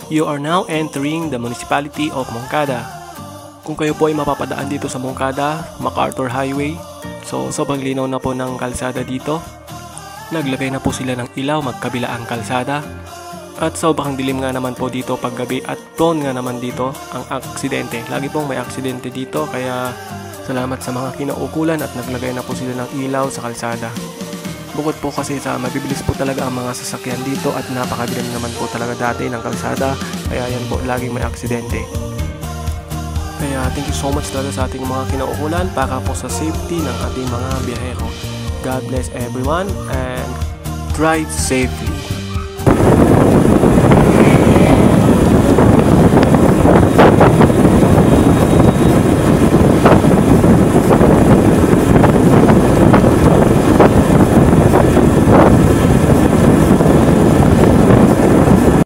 You are now entering the municipality of Moncada. Kung kayo po ay mapapadaan dito sa Moncada, MacArthur Highway, so sobrang linaw na po ng kalsada dito. Naglagay na po sila ng ilaw magkabila ang kalsada. At sobrang dilim nga naman po dito paggabi at prone nga naman dito ang aksidente. Lagi pong may aksidente dito kaya salamat sa mga kinaukulan at naglagay na po sila ng ilaw sa kalsada. Bukod po kasi sa mabibilis po talaga ang mga sasakyan dito at napakadilim naman po talaga dati ng kalsada, kaya yan po laging may aksidente. Kaya thank you so much talaga sa ating mga kinaukulan para po sa safety ng ating mga biyahero. God bless everyone and drive safely.